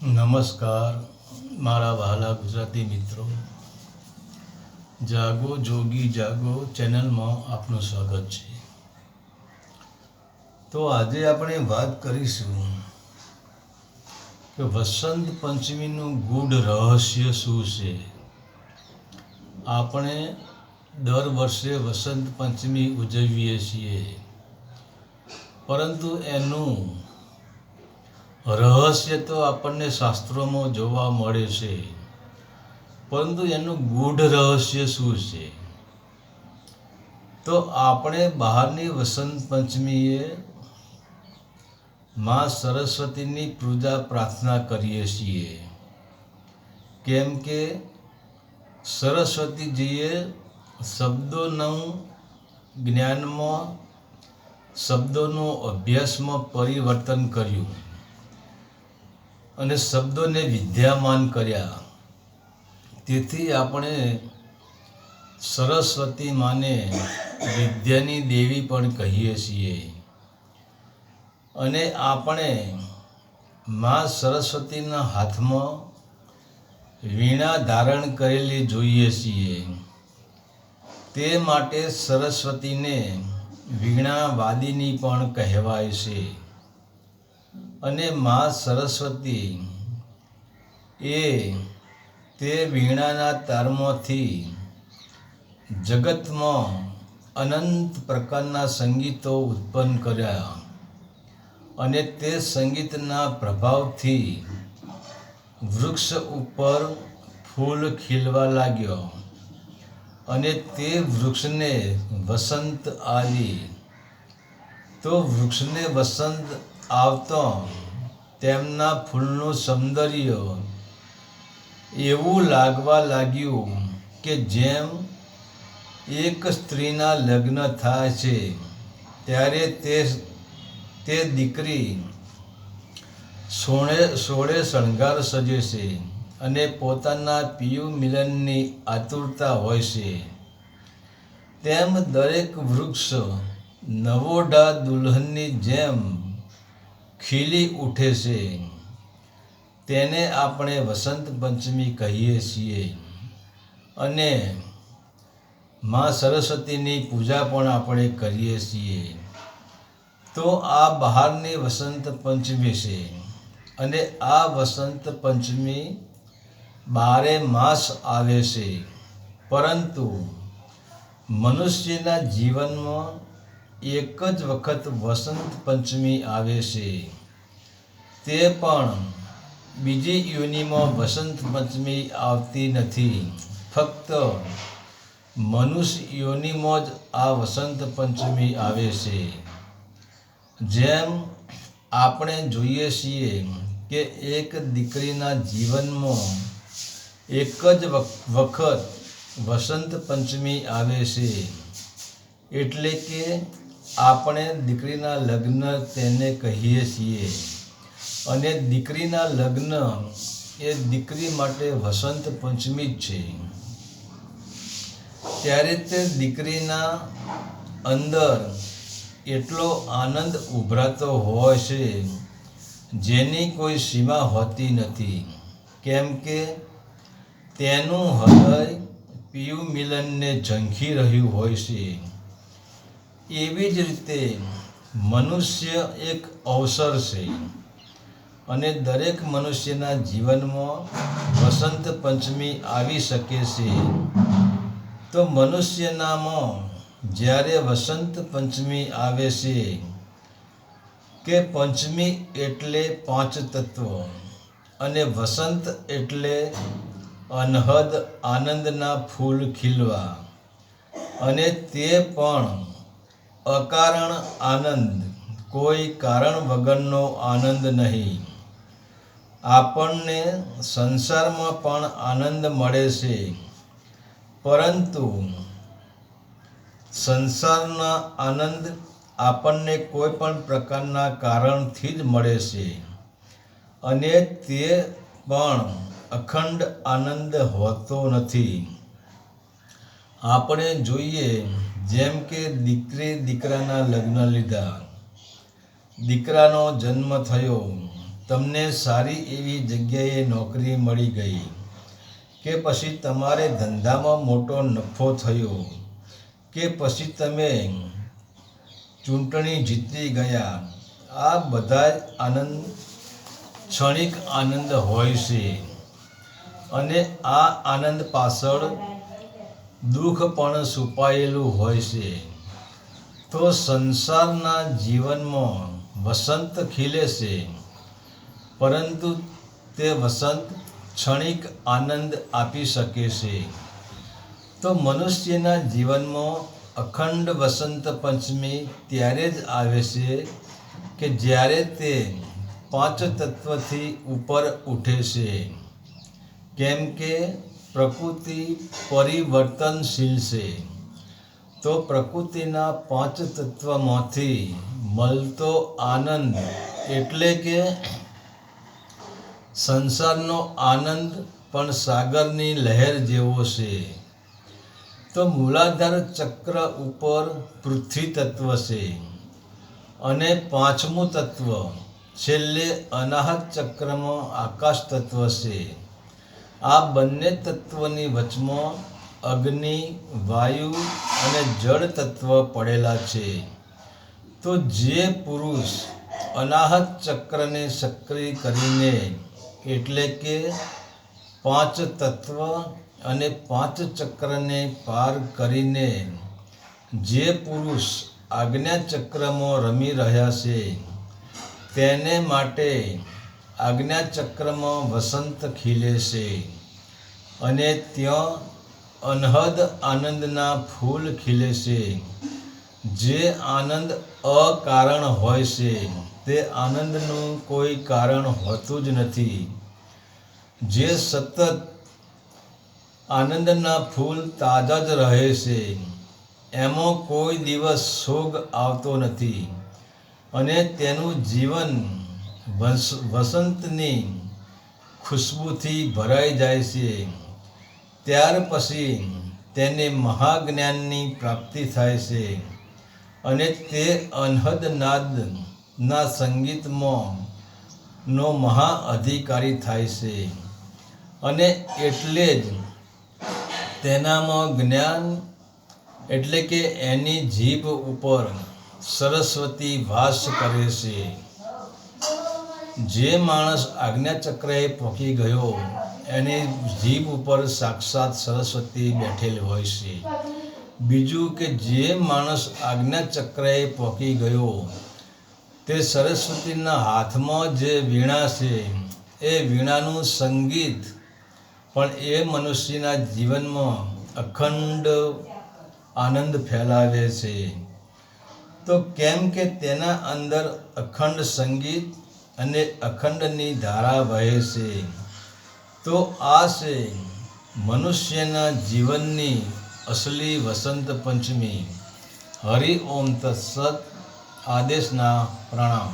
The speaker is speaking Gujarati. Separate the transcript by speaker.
Speaker 1: નમસ્કાર મારા વહાલા ગુજરાતી મિત્રો, જાગો જોગી જાગો ચેનલમાં આપનું સ્વાગત છે. તો આજે આપણે વાત કરીશું કે વસંત પંચમીનું ગૂઢ રહસ્ય શું છે. આપણે દર વર્ષે વસંત પંચમી ઉજવીએ છીએ, પરંતુ એનું રહસ્ય તો આપણને શાસ્ત્રોમાં જોવા મળે છે, પરંતુ એનું ગૂઢ રહસ્ય શું છે? તો આપણે બહારની વસંત પંચમીએ માં સરસ્વતીની પૂજા પ્રાર્થના કરીએ છીએ, કેમ કે સરસ્વતીજીએ શબ્દોનું જ્ઞાનમાં, શબ્દોનું અભ્યાસમાં પરિવર્તન કર્યું અને શબ્દોને વિદ્યામાન કર્યા. તેથી આપણે સરસ્વતી માને વિદ્યાની દેવી પણ કહીએ છીએ અને આપણે મા સરસ્વતીના હાથમાં વીણા ધારણ કરેલી જોઈએ છીએ. તે માટે સરસ્વતીને વીણા વાદિની પણ કહેવાય છે. અને મા સરસ્વતી એ તે વીણાના તારમાંથી જગતમાં અનંત પ્રકારના સંગીતો ઉત્પન્ન કર્યા અને તે સંગીતના પ્રભાવથી વૃક્ષ ઉપર ફૂલ ખીલવા લાગ્યો અને તે વૃક્ષને વસંત આવી. તો વૃક્ષને વસંત આવતો તેમના ફૂલનું સૌંદર્ય એવું લાગવા લાગ્યું કે જેમ એક સ્ત્રીના લગ્ન થાય છે ત્યારે તે દીકરી સોળે શણગાર સજે છે અને પોતાના પિયુ મિલનની આતુરતા હોય છે, તેમ દરેક વૃક્ષ નવોઢા દુલ્હનની જેમ ખીલી ઉઠે છે. તેને આપણે વસંત પંચમી કહીએ છીએ અને મા સરસ્વતીની પૂજા પણ આપણે કરીએ છીએ. તો આ બહારની વસંત પંચમી છે અને આ વસંત પંચમી 12 માસ આવે છે, પરંતુ મનુષ્યના જીવનમાં એક જ વખત વસંત પંચમી આવે છે. તે પણ બીજી યોનિમાં વસંત પંચમી આવતી નથી, ફક્ત મનુષ્ય યોનિમાં જ આ વસંત પંચમી આવે છે. જેમ આપણે જોઈએ છીએ કે એક દીકરીના જીવનમાં એક જ વખત વસંત પંચમી આવે છે, એટલે કે આપણે દીકરીના લગ્ન તેને કહીએ છીએ અને દીકરીના લગ્ન એ દીકરી માટે વસંત પંચમી જ છે. ત્યારે તે દીકરીના અંદર એટલો આનંદ ઉભરાતો હોય છે જેની કોઈ સીમા હોતી નથી, કેમ કે તેનું હૃદય પિયુ મિલનને ઝંખી રહ્યું હોય છે. એવી જ રીતે મનુષ્ય એક અવસર છે અને દરેક મનુષ્યના જીવનમાં વસંત પંચમી આવી શકે છે. તો મનુષ્યનામાં જ્યારે વસંત પંચમી આવે છે કે પંચમી એટલે 5 તત્વ અને વસંત એટલે અનહદ આનંદના ફૂલ ખીલવા, અને તે પણ અકારણ આનંદ, કોઈ કારણ વગરનો આનંદ નહીં. આપણને સંસારમાં પણ આનંદ મળે છે, પરંતુ સંસારના આનંદ આપણને કોઈ પણ પ્રકારના કારણથી જ મળે છે અને તે પણ અખંડ આનંદ હોતો નથી. આપણે જોઈએ જેમ કે દીકરાના લગ્ન લીધા, દીકરાનો જન્મ થયો તમને સારી એવી જગ્યાએ નોકરી મળી ગઈ, કે પછી તમારે ધંધામાં મોટો નફો થયો, કે પછી તમે ચૂંટણી જીતી ગયા, આ બધા જ આનંદ ક્ષણિક આનંદ હોય છે. અને આ આનંદ પાછળ દુઃખ પણ છુપાયેલું હોય છે. તો સંસારના જીવનમાં વસંત ખીલે છે, પરંતુ તે વસંત ક્ષણિક આનંદ આપી શકે છે. તો મનુષ્યના જીવનમાં અખંડ વસંત પંચમી ત્યારે જ આવે છે કે જ્યારે તે 5 તત્વથી ઉપર ઉઠે છે. કેમ કે પ્રકૃતિ પરિવર્તનશીલ છે. તો પ્રકૃતિના 5 તત્વમાંથી મળતો આનંદ એટલે કે સંસારનો આનંદ પણ સાગરની લહેર જેવો છે. તો મૂલાધાર ચક્ર ઉપર પૃથ્વી તત્વ છે, અને 5મું તત્વ છેલ્લે અનાહત ચક્રમાં આકાશ તત્વ છે. આ બંને તત્વની વચમાં અગ્નિ, વાયુ અને જળ તત્વ પડેલા છે. તો જે પુરુષ અનાહત ચક્રને સક્રિય કરીને એટલે કે 5 તત્વ અને 5 ચક્રને પાર કરીને જે પુરુષ આજ્ઞા ચક્રમાં રમી રહ્યા છે, તેને માટે આજ્ઞા ચક્રમાં વસંત ખીલે છે, અને ત્યાં અનહદ આનંદના ફૂલ ખીલે છે. જે આનંદ અકારણ હોય છે, તે આનંદનું કોઈ કારણ હોતું જ નથી. જે સતત આનંદના ફૂલ તાજા જ રહે છે, એમાં કોઈ દિવસ શોક આવતો નથી, અને તેનું જીવન વસંતની ખુશ્બુથી ભરાઈ જાય છે. ત્યાર પછી તેને મહાજ્ઞાનની પ્રાપ્તિ થાય છે, અને તે અનહદ નાદના સંગીતમાં નો મહાઅધિકારી થાય છે. અને એટલે જ તેનામાં જ્ઞાન એટલે કે એની જીભ ઉપર સરસ્વતી વાસ કરે છે. જે માણસ આજ્ઞાચક્રએ પહોંચી ગયો, એની જીભ ઉપર સાક્ષાત સરસ્વતી બેઠેલી હોય છે. બીજું કે જે માણસ આજ્ઞાચક્રએ પહોંચી ગયો, તે સરસ્વતીના હાથમાં જે વીણા છે, એ વીણાનું સંગીત પણ એ મનુષ્યના જીવનમાં અખંડ આનંદ ફેલાવે છે. તો કેમ કે તેના અંદર અખંડ સંગીત અને અખંડની ધારા વહે છે. તો આ છે મનુષ્યના જીવનની અસલી વસંત પંચમી. હરિ ઓમ તત્સત. આદેશના પ્રણામ.